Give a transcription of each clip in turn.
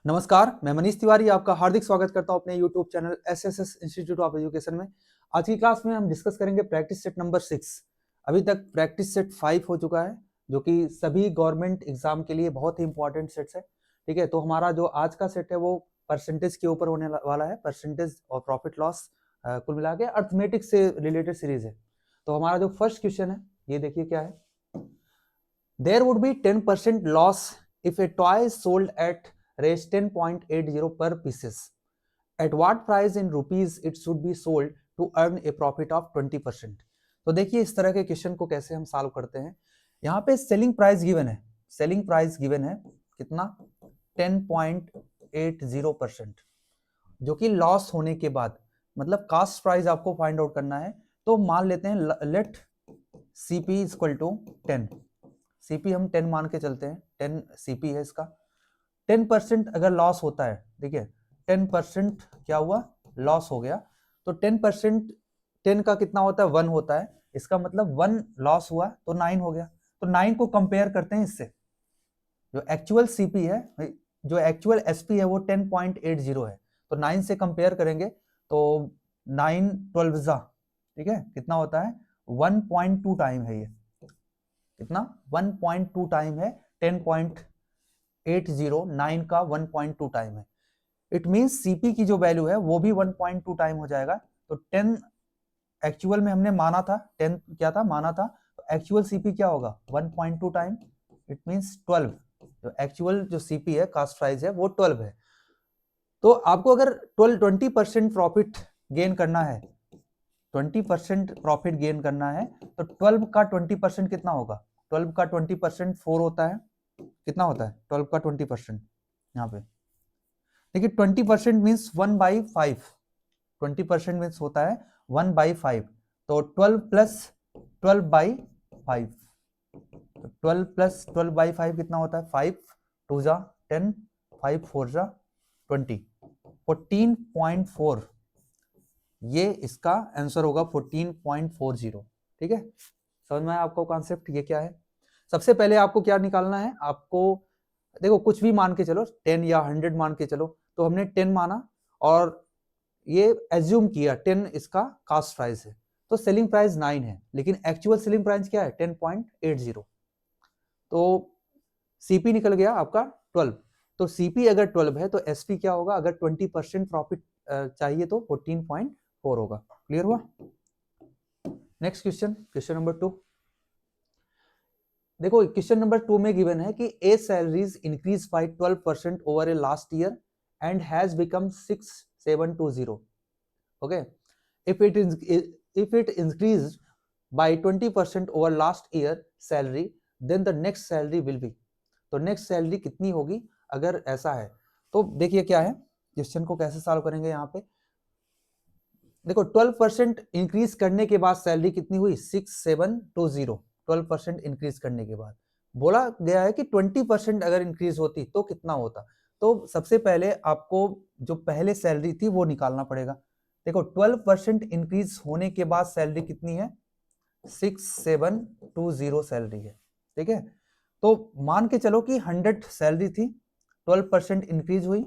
नमस्कार, मैं मनीष तिवारी आपका हार्दिक स्वागत करता हूं अपने YouTube channel SSS institute of education में। आज की क्लास में हम डिस्कस करेंगे प्रैक्टिस सेट नंबर 6। अभी तक प्रैक्टिस सेट 5 हो चुका है, जो कि सभी गवर्नमेंट एग्जाम के लिए बहुत ही इंपॉर्टेंट सेट्स है। ठीक है, तो हमारा जो आज का सेट है वो परसेंटेज के ऊपर होने वाला है। परसेंटेज और प्रॉफिट लॉस कुल मिला के अर्थमेटिक से रिलेटेड सीरीज है। तो हमारा जो फर्स्ट क्वेश्चन है ये देखिए क्या है। There would be 10% loss if a toy sold at रेस 10.80 per pieces. At what price in rupees it should be sold to earn a profit of 20%? तो देखिए इस तरह के क्वेश्चन को कैसे हम सॉल्व करते हैं। यहाँ पे सेलिंग प्राइस गिवन है, सेलिंग प्राइस गिवन है कितना 10.80%, जो कि लॉस होने के बाद मतलब कास्ट प्राइस आपको फाइंड आउट करना है। तो मान लेते हैं let CP equal to 10, CP हम 10 मान के चलते हैं, 10 सीपी है इसका। 10% अगर लॉस होता है, देखिए 10% क्या हुआ, लॉस हो गया। तो 10% 10 का कितना होता है 1 होता है, इसका मतलब 1 लॉस हुआ तो 9 हो गया। तो 9 को कंपेयर करते हैं इससे, जो एक्चुअल सीपी है, जो एक्चुअल एसपी है वो 10.80 है। तो 9 से कंपेयर करेंगे तो 9 12 जा, ठीक है, कितना होता है 1.2 टाइम है। ये कितना 1.2 टाइम है, 10.809 का 1.2 टाइम है। इट मींस सीपी की जो वैल्यू है वो भी 1.2 टाइम हो जाएगा। तो 10 एक्चुअल में हमने माना था, 10 क्या था माना था, तो एक्चुअल सीपी क्या होगा 1.2 टाइम, इट मींस 12। तो एक्चुअल जो सीपी है कास्ट प्राइस है वो 12 है। तो आपको अगर 20% प्रॉफिट गेन करना है, 20% प्रॉफिट गेन करना है, तो 12 का 20% कितना होगा, 12 का 20% 4 होता है, कितना होता है 12 का 20%। यहाँ पे देखिए 20% मीन्स 1/5, 20% मीन्स होता है 1/5। तो 12 प्लस 12/5, तो 12 प्लस 12/5 कितना होता है 5 2 जा 10, 5 4 जा 20, 14.4। ये इसका आंसर होगा 14.40। ठीक है, समझ में आया आपको कॉन्सेप्ट ये क्या है। सबसे पहले आपको क्या निकालना है, आपको देखो कुछ भी मान के चलो, 10 या 100 मान के चलो। तो हमने 10 माना और ये एज्यूम किया 10 इसका कास्ट प्राइस है, तो सेलिंग प्राइस 9 है, लेकिन एक्चुअल सेलिंग प्राइस क्या है 10.80। तो सीपी निकल गया आपका 12। तो सीपी अगर 12 है तो एसपी क्या होगा, अगर 20% प्रॉफिट चाहिए तो 14.4 होगा। क्लियर हुआ। Next question, question number 2। देखो क्वेश्चन नंबर 2 में गिवन है कि a salaries increase by 12% over a last year and has become 6720। Okay, if it increased by 20% over last year salary, then the next salary will be। तो next salary कितनी होगी अगर ऐसा है। तो देखिए क्या है, क्वेश्चन को कैसे सॉल्व करेंगे। यहाँ पे देखो 12% इंक्रीज करने के बाद सैलरी कितनी हुई 6720। 12% इंक्रीज करने के बाद बोला गया है कि 20% अगर इंक्रीज होती तो कितना होता। तो सबसे पहले आपको जो पहले सैलरी थी वो निकालना पड़ेगा। देखो 12% इंक्रीज होने के बाद सैलरी कितनी है 6720 सैलरी है। ठीक है, तो मान के चलो कि 100 सैलरी थी, 12% इंक्रीज हुई,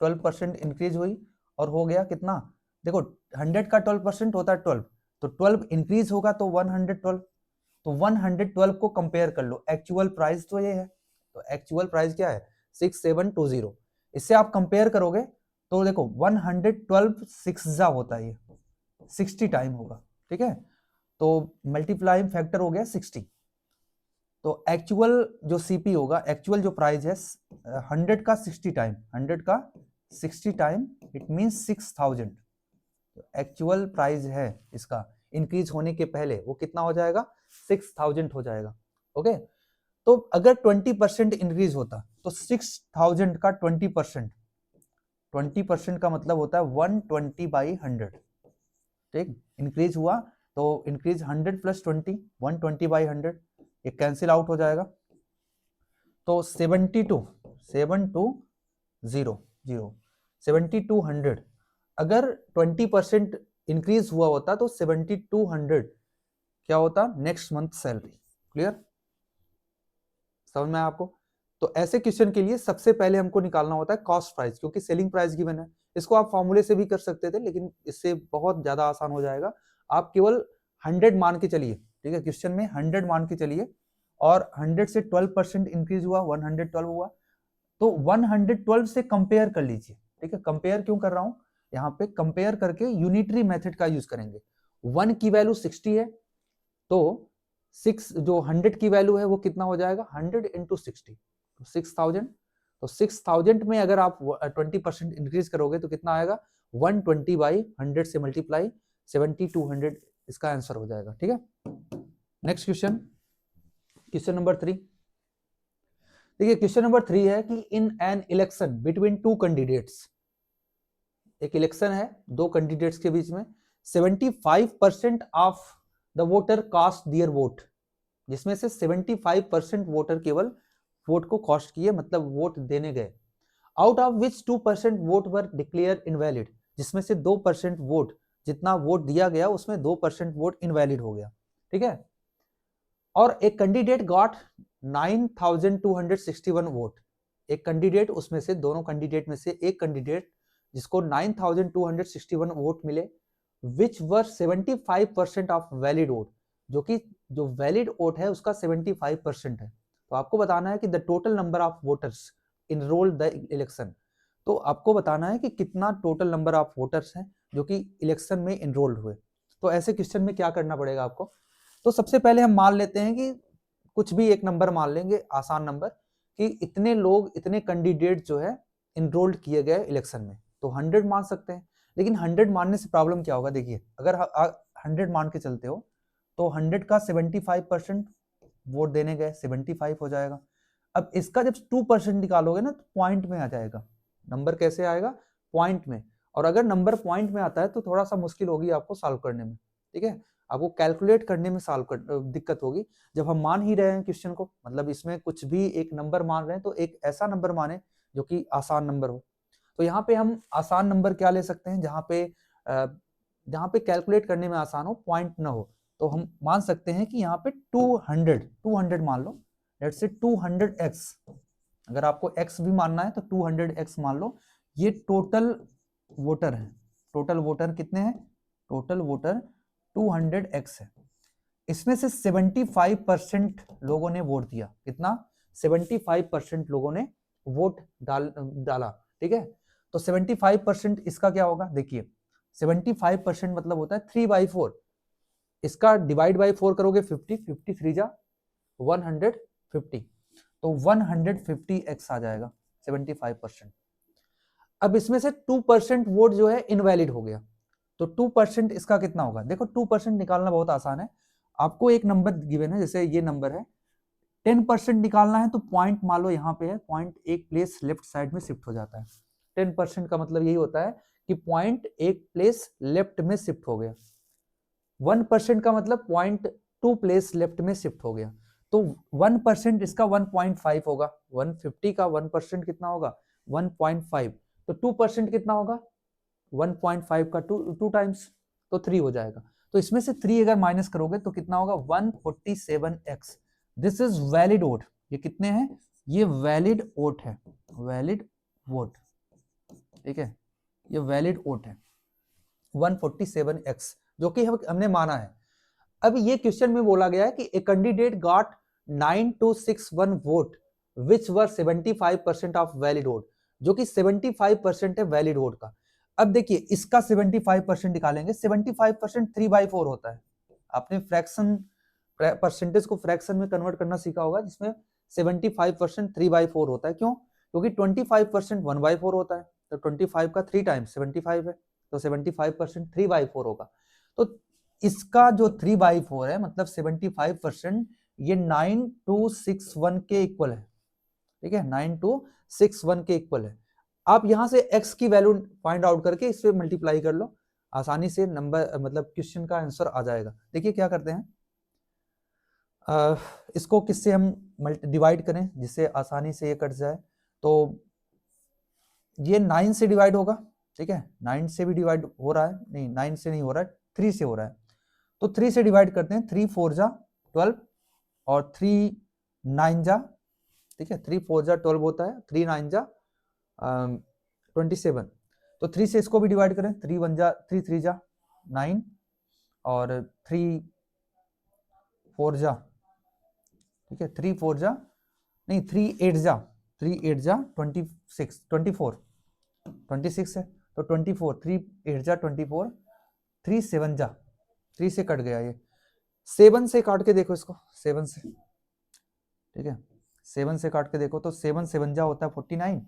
12% इंक्रीज हुई और हो गया कितना, देखो 100 का 12% होता है 12, तो 12 इंक्रीज होगा तो 112। तो 112 को कंपेयर कर लो, एक्चुअल प्राइस तो ये है, तो एक्चुअल प्राइस क्या है 6720। इससे आप कंपेयर करोगे तो देखो 112 6 जा होता है, ये 60 टाइम होगा। ठीक है, तो मल्टीप्लाइंग फैक्टर हो गया 60। तो एक्चुअल जो सीपी होगा, एक्चुअल जो प्राइस है 100 का 60 टाइम, 100 का 60 time, it means 6000। Actual price है इसका इंक्रीज होने के पहले वो कितना हो जाएगा 6000 हो जाएगा। ओके, तो अगर 20% इंक्रीज होता तो 6000 का 20%, 20% का मतलब होता है 120/100। ठीक, इंक्रीज हुआ तो इंक्रीज 100 प्लस 20, 120/100, ये कैंसिल आउट हो जाएगा। तो 7200 अगर 20% इंक्रीज हुआ होता तो 7200 क्या होता नेक्स्ट मंथ सैलरी। क्लियर, समझ में आया आपको। तो ऐसे क्वेश्चन के लिए सबसे पहले हमको निकालना होता है कॉस्ट प्राइस, क्योंकि सेलिंग प्राइस गिवन है। इसको आप फॉर्मूले से भी कर सकते थे, लेकिन इससे बहुत ज्यादा आसान हो जाएगा। आप केवल 100 मान के चलिए, ठीक है, क्वेश्चन में 100 मान के चलिए, और 100 से 12% इंक्रीज हुआ, 112 हुआ, तो 112 से कंपेयर कर लीजिए, ठीक है। कंपेयर क्यों कर रहा हूं, यहाँ पे कंपेयर करके यूनिटरी मेथड का यूज करेंगे। 1 की वैल्यू 60 है, तो 6 जो 100 की वैल्यू है वो कितना हो जाएगा, 100 इंटू 60, तो 6000। तो 6000 में अगर आप 20% इंक्रीज करोगे तो कितना आएगा, 120 बाई 100 से मल्टीप्लाई 7200, इसका आंसर हो जाएगा, ठीक है। Next question, question number 3। देखिए क्वेश्चन नंबर 3 है कि in an election between two candidates, एक इलेक्शन है दो कैंडिडेट्स के बीच में, 75% of the voter cast their vote, जिसमें से 75% वोटर केवल वोट को कास्ट किए, मतलब वोट देने गए। Out of which 2% vote were declare invalid, जिसमें से 2% वोट, जितना वोट दिया गया उसमें 2% वोट इनवैलिड हो गया, ठीक है। और एक कैंडिडेट गॉट 9261 वोट, एक कैंडिडेट, उसमें से दोनों कैंडिडेट में से एक कैंडिडेट जिसको 9261 वोट मिले, विच वर 75% ऑफ वैलिड वोट, जो कि जो वैलिड वोट है उसका 75% है। तो आपको बताना है कि the total number of voters enrolled the election, तो आपको बताना है कि कितना टोटल नंबर ऑफ वोटर्स हैं जो कि इलेक्शन में इनरोल्ड हुए। तो ऐसे क्वेश्चन में क्या करना पड़ेगा आपको, तो सबसे पहले हम मान लेते हैं कि कुछ भी एक नंबर मान लेंगे, आसान नंबर, कि इतने लोग, इतने कैंडिडेट जो है इनरोल्ड किए गए इलेक्शन में, तो 100 मान सकते हैं। लेकिन 100 मानने से प्रॉब्लम क्या होगा, देखिए अगर 100 मान के चलते हो तो 100 का 75% वोट देने गए, 75 हो जाएगा। अब इसका जब 2% निकालोगे ना तो पॉइंट में आ जाएगा, नंबर कैसे आएगा, पॉइंट में। और अगर नंबर पॉइंट में आता है तो थोड़ा सा मुश्किल होगी आपको सॉल्व करने में, ठीक है, आपको कैलकुलेट करने में सॉल्व कर दिक्कत होगी। जब हम मान ही रहे हैं क्वेश्चन को, मतलब इसमें कुछ भी एक नंबर मान रहे हैं, तो एक ऐसा नंबर माने जो कि आसान नंबर हो। तो यहाँ पे हम आसान नंबर क्या ले सकते हैं, जहाँ पे कैलकुलेट करने में आसान हो, पॉइंट ना हो, तो हम मान सकते हैं कि यहाँ पे 200 मान लो, लेट्स से 200x, अगर आपको x भी मानना है तो 200x मान लो। ये टोटल वोटर है, टोटल वोटर कितने हैं, टोटल वोटर 200x है। इसमें से 75% लोगों ने वोट दिया, कितना, 75% लोगों ने वोट डाला, ठीक है। तो 75% इसका क्या होगा, देखिए 75% मतलब होता है 3/4, इसका डिवाइड बाई 4 करोगे 50, 50 3 जा 150, तो 150x आ जाएगा 75%। अब इसमें से 2% वोट जो है इनवैलिड हो गया, तो 2% इसका कितना होगा, देखो 2% निकालना बहुत आसान है। आपको एक नंबर गिवन है, जैसे ये नंबर है, 10% निकालना है तो पॉइंट मान लो यहाँ पे है, पॉइंट एक प्लेस लेफ्ट साइड में शिफ्ट हो जाता है। 10% का मतलब यही होता है कि पॉइंट एक प्लेस लेफ्ट में शिफ्ट हो गया। 1% का मतलब पॉइंट 2 प्लेस लेफ्ट में शिफ्ट हो गया, तो 1% इसका 1.5 होगा, 150 का 1% कितना होगा, 1.5, तो 2% कितना होगा, 1.5 का 2 टाइम्स, तो 3 हो जाएगा। तो इसमें से 3 अगर माइनस करोगे तो कितना होगा, 147x। This is valid vote, ये कितने हैं, ये वैलिड वोट है, वैलिड वोट, ठीक है, ये वैलिड वोट है 147x, जो कि हमने माना है। अब ये क्वेश्चन में बोला गया है कि a candidate got 9261 vote which were 75% of valid vote, जो कि 75% है वैलिड वोट का। अब देखिए इसका 75% निकालेंगे, 75% 3/4 होता है। आपने फ्रैक्शन परसेंटेज को फ्रैक्शन में कन्वर्ट करना सीखा होगा, जिसमें 75% 3/4 होता है। क्यों, क्योंकि 25% 1/4 होता है, तो 25 का 3 टाइम्स 75 है, तो 75% 3/4 होगा। तो इसका जो 3/4 है मतलब 75%, ये 9261 के इक्वल है, ठीक है, 9261 के इक्वल है। आप यहां से x की वैल्यू फाइंड आउट करके इससे मल्टीप्लाई कर लो, आसानी से नंबर मतलब क्वेश्चन का आंसर आ जाएगा। देखिए क्या करते हैं, इसको किससे हम डिवाइड करें जिससे आसानी से ये कट जाए, तो ये 9 से डिवाइड होगा, ठीक है, 9 से भी डिवाइड हो रहा है, नहीं 9 से नहीं हो रहा है, 3 से हो रहा है, तो 3 से डिवाइड करते हैं, 3 4 जा 12 और 3 9 जा ठीक है, 3 4 जा 12 होता है, 3 9 जा 27, तो 3 से इसको भी डिवाइड करें, 3 1 जा 3 3 जा 9 और 3 4 जा, ठीक है, 3 4 जा नहीं 3 8 जा 26 26 है, तो 24 3 8 जा 24, 3 7 जा 3 से कट गया, ये 7 से काट के देखो इसको, 7 से, ठीक है, 7 से काट के देखो तो 7 7 जा होता है 49,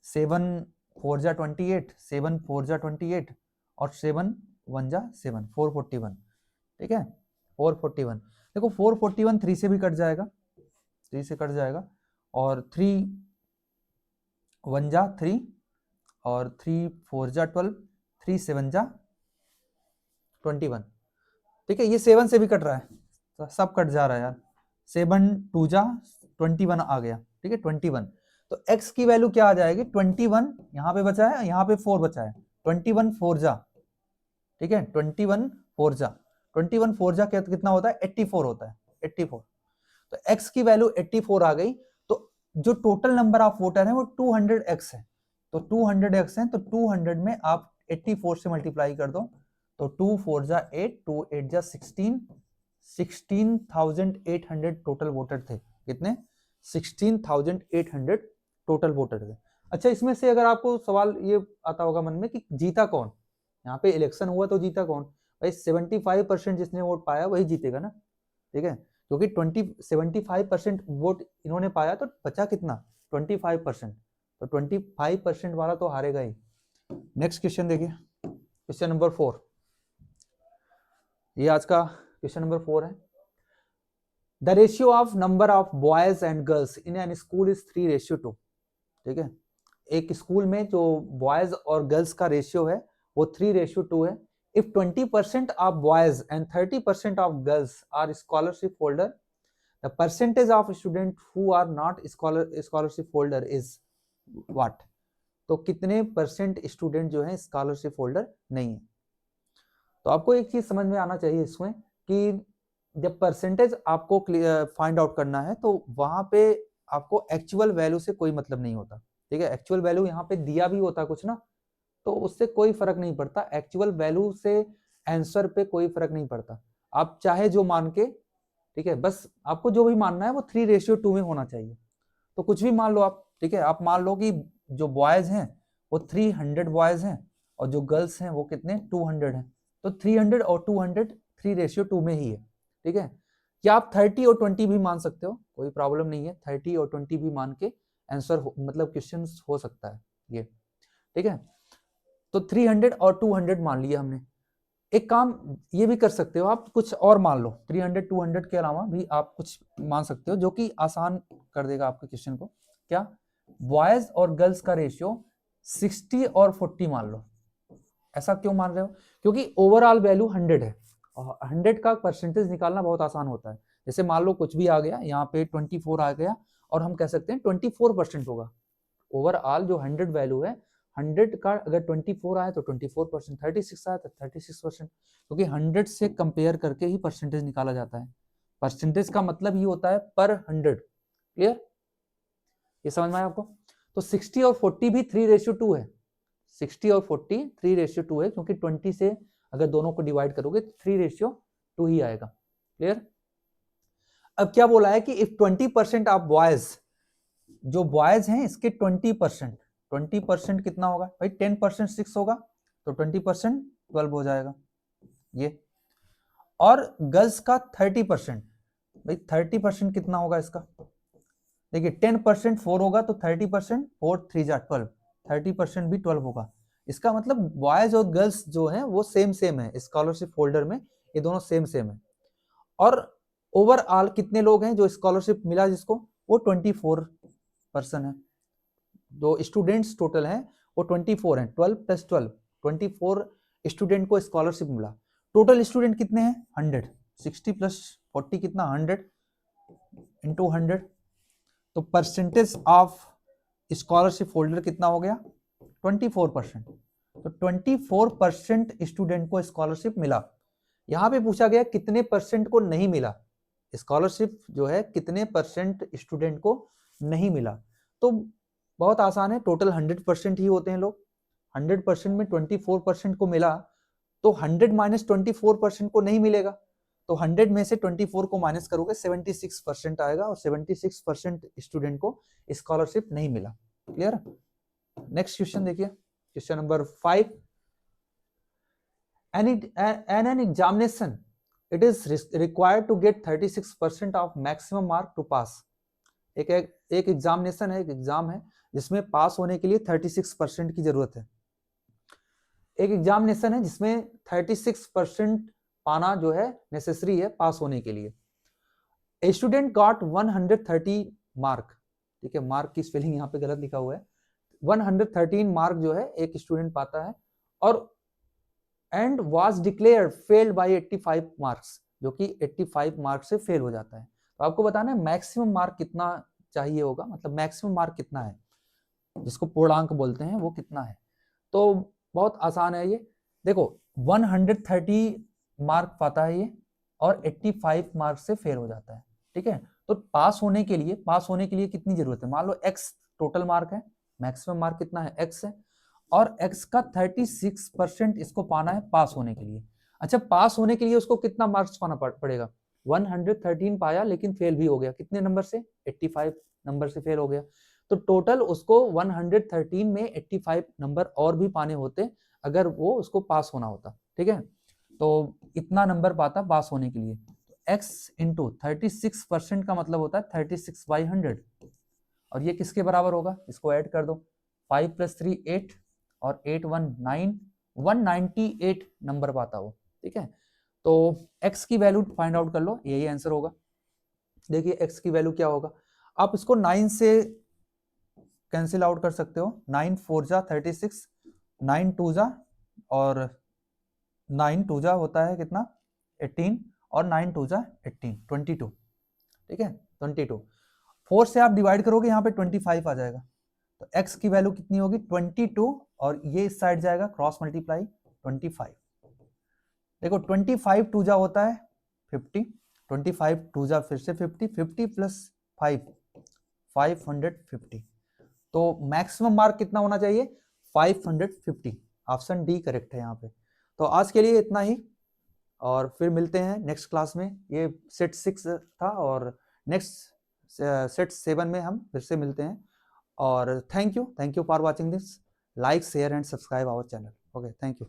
7 4 जा 28, 7 4 जा 28 और 7 1 जा 7, 441, ठीक है, 441। देखो 441 3 से भी कट जाएगा, 3 से कट जाएगा, और 3 1 जा 3 और 3 4 जा 12, 3 7 जा 21, ठीक है, ये 7 से भी कट रहा है, तो सब कट जा रहा है यार, 7 2 जा 21 आ गया, ठीक है, 21, तो x की वैल्यू क्या आ जाएगी, 21 यहाँ पे बचा है, यहाँ पे 4 बचा है, 21 4 जा, ठीक है, 21 4 जा, 21 4 जा कितना होता है, 84 होता है, 84, तो x की वैल्यू 84 आ गई, तो जो टोटल नंबर ऑफ वोटर है वो 200x है, तो 200x है, तो 200 में आप 84 से मल्टीप्लाई कर दो, तो 2 4 जा 8, 2 8 जा 16, 16,800 टोटल वोटर थे, कितने, 16,800 टोटल वोटर थे। अच्छा, इसमें से अगर आपको सवाल ये आता होगा मन में कि जीता कौन, यहाँ पे इलेक्शन हुआ तो जीता कौन, भाई 75% जिसने वोट पाया वही जीतेगा ना, ठीक है, क्योंकि 75% वोट इन्होंने पाया, तो बचा कितना, 25%, तो 25% वाला तो हारेगा ही। नेक्स्ट क्वेश्चन देखिए, क्वेश्चन नंबर 4, ये आज का क्वेश्चन नंबर 4 है। The ratio of number of boys and girls in an school is 3:2, ठीक है, एक स्कूल में जो बॉयज और गर्ल्स का रेशियो है वो 3:2 है। If 20% of boys and 30% of girls are scholarship holder, the percentage of student who are not scholarship holder is what, तो कितने परसेंट स्टूडेंट जो है स्कॉलरशिप होल्डर नहीं है। तो आपको एक चीज समझ में आना चाहिए इसमें कि जब परसेंटेज आपको फाइंड आउट करना है तो वहां पे आपको एक्चुअल वैल्यू से कोई मतलब नहीं होता, ठीक है, एक्चुअल वैल्यू यहाँ पे दिया भी होता कुछ ना, तो उससे कोई फर्क नहीं पड़ता, एक्चुअल वैल्यू से आंसर पे कोई फर्क नहीं पड़ता, आप चाहे जो मान के, ठीक है, बस आपको जो भी मानना है वो 3:2 में होना चाहिए, तो कुछ भी मान लो आप, ठीक है, आप मान लो कि जो बॉयज हैं वो 300 बॉयज हैं और जो गर्ल्स हैं वो कितने 200 हैं, तो 300 और 200 3:2 में ही है, ठीक है, या आप 30 और 20 भी मान सकते हो, कोई प्रॉब्लम नहीं है, 30 और 20 भी मान के आंसर मतलब क्वेश्चन हो सकता है ये, ठीक है, तो 300 और 200 मान लिया हमने। एक काम ये भी कर सकते हो आप, कुछ और मान लो, 300 200 के अलावा भी आप कुछ मान सकते हो जो कि आसान कर देगा आपके क्वेश्चन को। क्या, बॉयज और गर्ल्स का रेशियो 60 और 40 मान लो। ऐसा क्यों मान रहे हो, क्योंकि ओवरऑल वैल्यू 100 है और 100 का परसेंटेज निकालना बहुत आसान होता है। जैसे मान लो कुछ भी आ गया, यहाँ पे 24 आ गया और हम कह सकते हैं 24% होगा, ओवरऑल जो 100 वैल्यू है 100 का अगर 24 आए तो 24%, 36 आए तो 36%, क्योंकि 100 से कंपेयर करके ही परसेंटेज निकाला जाता है, परसेंटेज का मतलब ही होता है पर 100, क्लियर, ये समझ में आया आपको। तो 60 और 40 भी 3:2 है, 60 और 40 3:2 है, क्योंकि 20 से अगर दोनों को डिवाइड करोगे तो 3:2 ही आएगा, क्लियर। अब क्या बोला है कि इफ 20% ऑफ बॉयज, जो बॉयज हैं इसके 20% कितना होगा भाई, 10% 6 होगा तो 20% 12 हो जाएगा ये, और गर्ल्स का 30%, भाई 30% कितना होगा इसका, देखिए 10% 4 होगा तो 30% 4 3 जा 12, 30% भी 12 होगा, इसका मतलब बॉयज और गर्ल्स जो है वो सेम है स्कॉलरशिप होल्डर में, ये दोनों सेम है। और ओवरऑल कितने लोग हैं जो स्कॉलरशिप मिला जिसको, वो 24% है, जो स्टूडेंट्स टोटल हैं वो 24 हैं, 12 + 12 24 स्टूडेंट को स्कॉलरशिप मिला। टोटल स्टूडेंट कितने हैं 100, 60 + 40 कितना 100 × 100, तो परसेंटेज ऑफ स्कॉलरशिप होल्डर कितना हो गया 24%, तो 24% स्टूडेंट को स्कॉलरशिप मिला। यहां पे पूछा गया कितने परसेंट को नहीं मिला, स्कॉलरशिप जो है कितने परसेंट स्टूडेंट को नहीं मिला। तो बहुत आसान है, टोटल 100% ही होते हैं लोग, 100% में 24% को मिला, तो 100 माइनस 24% को नहीं मिलेगा, तो 100 में से 24 को माइनस करोगे 76% आएगा, और 76% स्टूडेंट को स्कॉलरशिप नहीं मिला। क्लियर? नेक्स्ट क्वेश्चन देखिए, question number 5, an examination it is required to get 36% of maximum mark to pass। एक एग्जामिनेशन है, एक एग्जाम है जिसमें पास होने के लिए 36% की जरूरत है। एक एग्जामिनेशन है जिसमें 36% पाना जो है नेसेसरी है पास होने के लिए। ए स्टूडेंट गॉट 130 मार्क, ठीक है, मार्क की स्पेलिंग यहाँ पे गलत लिखा हुआ है, 113 मार्क जो है एक स्टूडेंट पाता है, और and was declared failed by 85 marks, जो कि 85 मार्क्स से फेल हो जाता है। तो आपको बताना है मैक्सिमम मार्क कितना चाहिए होगा, मतलब मैक्सिमम मार्क कितना है, जिसको पूर्णांक बोलते हैं, वो कितना है। तो बहुत आसान है ये, देखो 130 मार्क पाता है ये, और 85 मार्क से फेल हो जाता है, ठीक है। तो पास होने के लिए कितनी जरूरत है, मान लो x टोटल मार्क है, मैक्सिमम मार्क कितना है, x है, और x का 36% इसको पाना है पास होने के लिए। अच्छा, पास होने के लिए उसको कितना मार्क्स पाना पड़ेगा, 113 पाया लेकिन फेल भी हो गया, कितने नंबर से, 85 नंबर से फेल हो गया, तो टोटल उसको 113 में 85 नंबर और भी पाने होते अगर वो उसको पास होना होता, ठीक है। तो इतना नंबर पाता पास होने के लिए, तो x इंटू 36% का मतलब होता है 36/100, और ये किसके बराबर होगा, इसको ऐड कर दो, 5 + 3 8, और 8 1 9, 198 नंबर पाता वो, ठीक है। तो x की वैल्यू फाइंड आउट कर लो, यही आंसर होगा। देखिए x की वैल्यू क्या होगा, आप इसको 9 से कैंसिल आउट कर सकते हो, 9 4 जा 36, 9 2 जा, और 9 2 जा होता है कितना, 18, और 9 2 जा 18, 22, ठीक है, 22। 4 से आप डिवाइड करोगे यहाँ पे 25 आ जाएगा, तो x की वैल्यू कितनी होगी 22, और ये इस साइड जाएगा क्रॉस मल्टीप्लाई 25। देखो 25 2 जा होता है 50, 25 2 जा फिर से 50, 50 प्लस 5 550। तो मैक्सिमम मार्क कितना होना चाहिए, 550। ऑप्शन डी करेक्ट है यहाँ पे। तो आज के लिए इतना ही, और फिर मिलते हैं नेक्स्ट क्लास में। ये सेट 6 था, और नेक्स्ट सेट 7 में हम फिर से मिलते हैं। और thank you for watching this, like share and subscribe our channel. Okay, thank you.